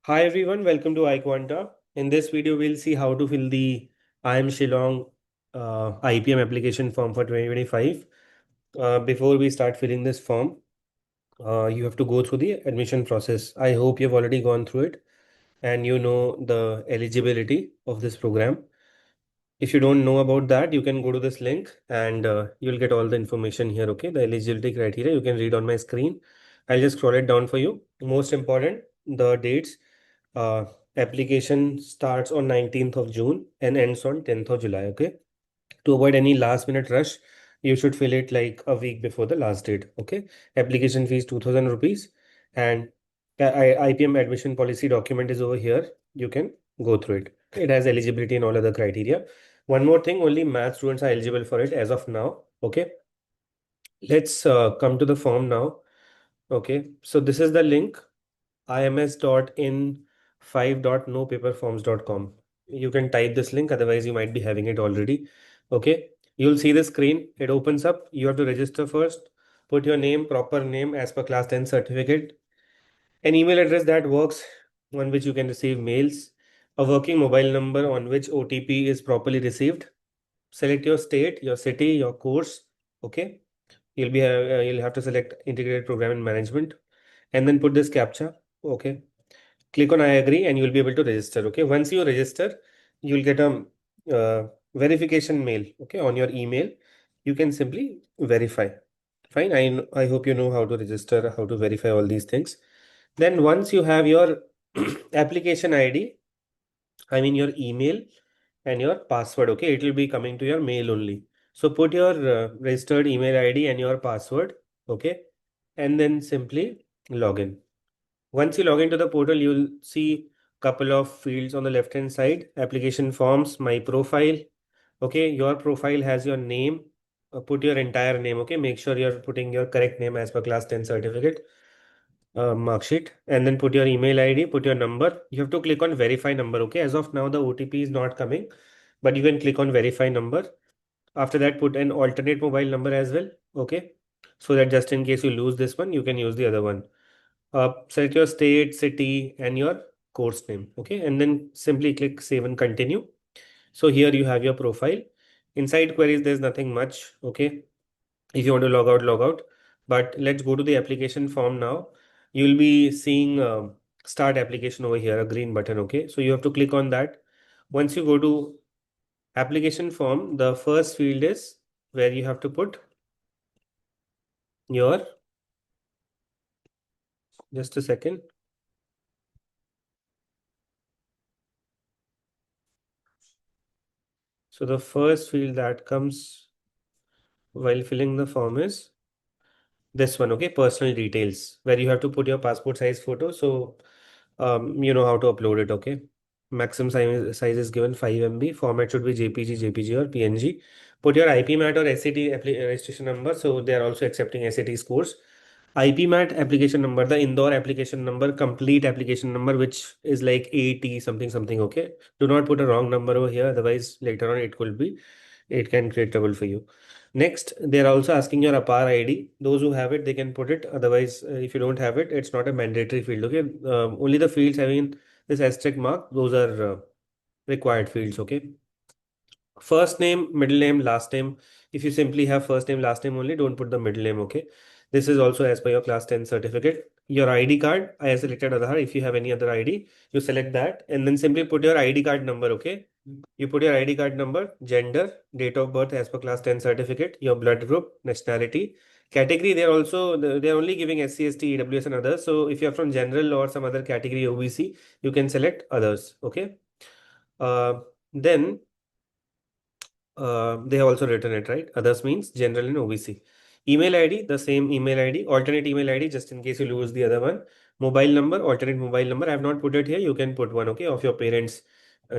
Hi everyone, welcome to iQuanta. In this video, we'll see how to fill the IIM Shillong IPM application form for 2025. Before we start filling this form, you have to go through the admission process. I hope you've already gone through it and you know the eligibility of this program. If you don't know about that, you can go to this link and you'll get all the information here. Okay, the eligibility criteria you can read on my screen. I'll just scroll it down for you. Most important, the dates. Uh, Application starts on 19th of June and ends on 10th of July. Okay, to avoid any last minute rush, you should fill it like a week before the last date. Okay, application fees 2000 rupees and IPM admission policy document is over here. You can go through it. It has eligibility and all other criteria. One more thing, only math students are eligible for it as of now. Okay, let's come to the form now. Okay, so this is the link ims.in5.nopaperforms.com. You can type this link, otherwise you might be having it already. Okay, you'll see the screen. It opens up. You have to register first. Put your name, proper name as per class 10 certificate, an email address that works on which you can receive mails, a working mobile number on which OTP is properly received. Select your state, your city, your course. Okay, you'll have to select integrated program and management, and then put this captcha. Okay, click on I agree and you'll be able to register. Okay, once you register, you'll get a verification mail. Okay, on your email, you can simply verify. Fine. I hope you know how to register, how to verify all these things. Then once you have your application ID, I mean your email and your password. Okay, it will be coming to your mail only. So put your registered email ID and your password. Okay, and then simply log in. Once you log into the portal, you'll see couple of fields on the left hand side, application forms, my profile. Okay, your profile has your name. Put your entire name. Okay, make sure you're putting your correct name as per class 10 certificate, mark sheet, and then put your email ID, put your number. You have to click on verify number. Okay, as of now, the OTP is not coming, but you can click on verify number. After that, put an alternate mobile number as well. Okay, so that just in case you lose this one, you can use the other one. Select your state, city, and your course name. Okay, and then simply click save and continue. So here you have your profile. Inside queries, there's nothing much. Okay, if you want to log out, log out. But let's go to the application form now. You'll be seeing start application over here, a green button. Okay, so you have to click on that. Once you go to application form, the first field is where you have to put your, just a second. So the first field that comes while filling the form is this one. Okay, personal details, where you have to put your passport size photo. So you know how to upload it. Okay, maximum size is given 5 MB. Format should be JPG or PNG. Put your IPMAT or SAT registration number. So they are also accepting SAT scores. IPMAT application number, the Indore application number, complete application number, which is like 80 something something. Okay, do not put a wrong number over here, otherwise later on it can create trouble for you. Next, they are also asking your APAR ID. Those who have it, they can put it. Otherwise, if you don't have it, it's not a mandatory field. Okay, only the fields having this asterisk mark, those are required fields. Okay, first name, middle name, last name. If you simply have first name, last name only, don't put the middle name. Okay, this is also as per your class 10 certificate. Your ID card, I have selected Aadhaar. If you have any other ID, you select that and then simply put your ID card number. Okay, you put your ID card number, gender, date of birth as per class 10 certificate, your blood group, nationality, category. They're only giving SC, ST, EWS and others. So if you're from general or some other category OBC, you can select others. Okay. Then they have also written it, right? Others means general and OBC. Email ID, the same email ID, alternate email ID, just in case you lose the other one. Mobile number, alternate mobile number. I have not put it here. You can put one, okay, of your parents,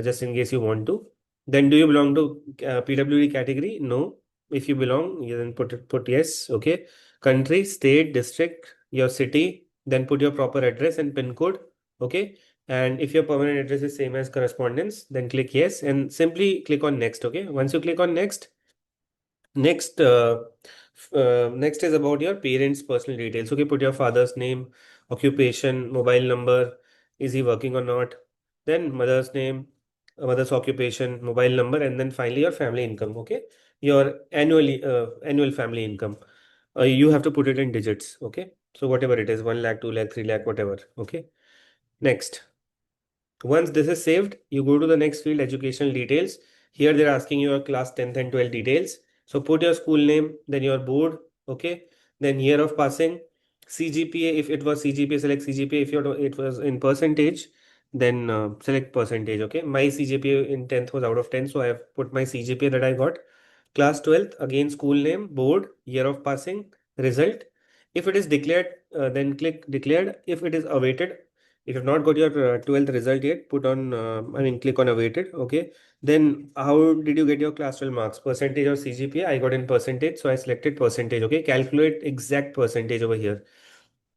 just in case you want to. Then, do you belong to PWD category? No. If you belong, you then put yes, okay. Country, state, district, your city. Then put your proper address and PIN code, okay. And if your permanent address is same as correspondence, then click yes and simply click on next. Okay. Once you click on next, next, next is about your parents' personal details. Okay. Put your father's name, occupation, mobile number, is he working or not, then mother's name, mother's occupation, mobile number, and then finally your family income. Okay, your annual family income. You have to put it in digits. Okay, so whatever it is, 1 lakh, 2 lakh, 3 lakh, whatever. Okay, next. Once this is saved, you go to the next field, educational details. Here they're asking you your class 10th and 12th details. So put your school name, then your board, okay? Then year of passing, CGPA, if it was CGPA, select CGPA. If it was in percentage, then select percentage, okay? My CGPA in 10th was out of 10, so I have put my CGPA that I got. Class 12th, again school name, board, year of passing, result. If it is declared, then click declared. If it is awaited, if you've not got your 12th result yet, click on awaited. Okay. Then how did you get your class 12 marks? Percentage or CGPA? I got in percentage, so I selected percentage. Okay. Calculate exact percentage over here.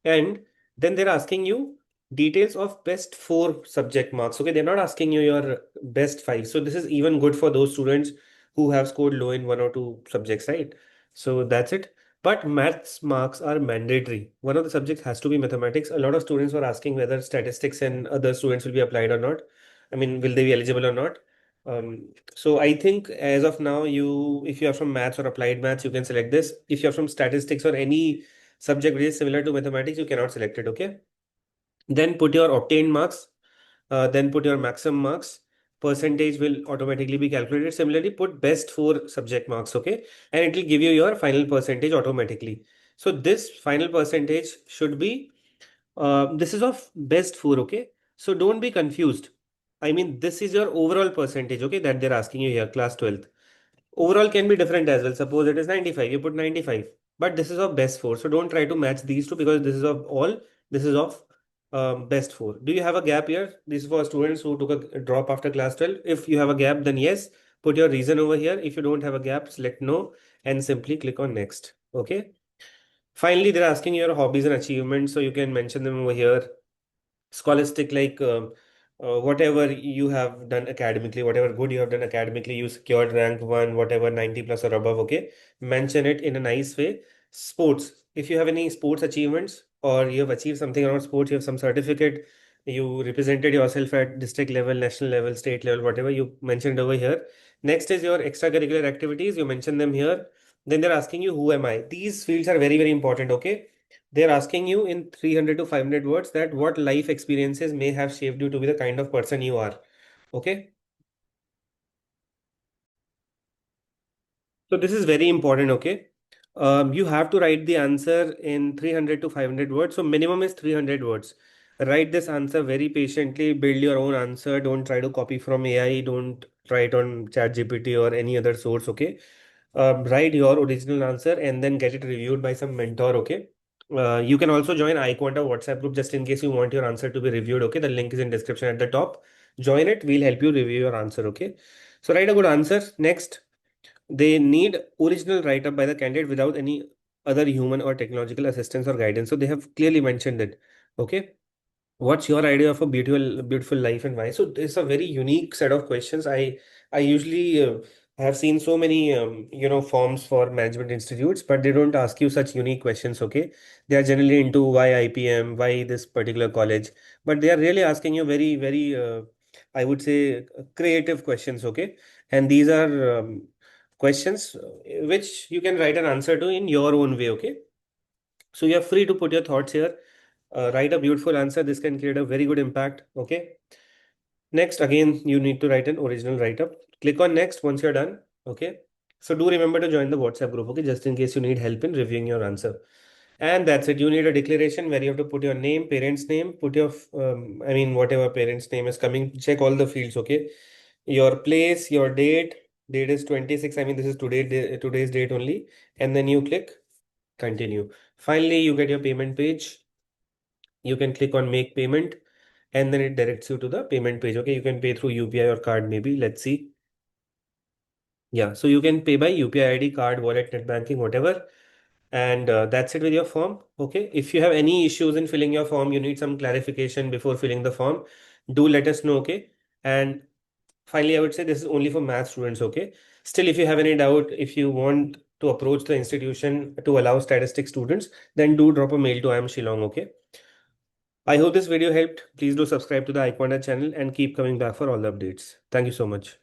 And then they're asking you details of best four subject marks. Okay. They're not asking you your best five. So this is even good for those students who have scored low in one or two subjects, right? So that's it. But maths marks are mandatory. One of the subjects has to be mathematics. A lot of students were asking whether statistics and other students will be applied or not. I mean, will they be eligible or not? So I think as of now, if you are from maths or applied maths, you can select this. If you're from statistics or any subject which is similar to mathematics, you cannot select it. Okay. Then put your obtained marks. Then put your maximum marks. Percentage will automatically be calculated. Similarly, put best four subject marks, okay? And it will give you your final percentage automatically. So this final percentage should be, this is of best four, okay? So don't be confused. I mean, this is your overall percentage, okay, that they're asking you here, class 12th. Overall can be different as well. Suppose it is 95, you put 95. But this is of best four. So don't try to match these two because this is of all, this is of best four. Do you have a gap here? This is for students who took a drop after class 12. If you have a gap, then yes, put your reason over here. If you don't have a gap, select no and simply click on next. Okay. Finally, they're asking your hobbies and achievements. So you can mention them over here. Scholastic, like whatever you have done academically, whatever good you have done academically, you secured rank one, whatever 90 plus or above, okay, mention it in a nice way. Sports, if you have any sports achievements or you have achieved something around sports, you have some certificate, you represented yourself at district level, national level, state level, whatever, you mentioned over here. Next is your extracurricular activities, you mention them here. Then they're asking you who am I. These fields are very important, okay. They're asking you in 300 to 500 words that what life experiences may have shaped you to be the kind of person you are. Okay. So this is very important. Okay. You have to write the answer in 300 to 500 words. So minimum is 300 words. Write this answer very patiently. Build your own answer. Don't try to copy from AI. Don't try it on ChatGPT or any other source. Okay. Write your original answer and then get it reviewed by some mentor. Okay. You can also join iQuanta WhatsApp group just in case you want your answer to be reviewed. Okay. The link is in description at the top. Join it. We'll help you review your answer. Okay. So write a good answer. Next, they need original write up by the candidate without any other human or technological assistance or guidance. So they have clearly mentioned it. Okay. What's your idea of a beautiful life and why? So it's a very unique set of questions. I usually have seen so many forms for management institutes, but they don't ask you such unique questions. Okay, they are generally into why IPM, why this particular college, but they are really asking you very I would say creative questions. Okay, and these are questions which you can write an answer to in your own way. Okay, so you're free to put your thoughts here. Write a beautiful answer. This can create a very good impact. Okay. Next, again, you need to write an original write up. Click on next once you're done. Okay. So do remember to join the WhatsApp group. Okay. Just in case you need help in reviewing your answer. And that's it. You need a declaration where you have to put your name, parents' name, put your, whatever parents' name is coming, check all the fields. Okay. Your place, your date. Date is 26. I mean, this is today's date only. And then you click continue. Finally, you get your payment page. You can click on make payment and then it directs you to the payment page. Okay, you can pay through UPI or card maybe. Let's see. Yeah, so you can pay by UPI ID, card, wallet, net banking, whatever. And that's it with your form. Okay, if you have any issues in filling your form, you need some clarification before filling the form, do let us know. Okay, and finally, I would say this is only for math students. Okay, still, if you have any doubt, if you want to approach the institution to allow statistic students, then do drop a mail to IIM Shillong. Okay. I hope this video helped. Please do subscribe to the iQuanta channel and keep coming back for all the updates. Thank you so much.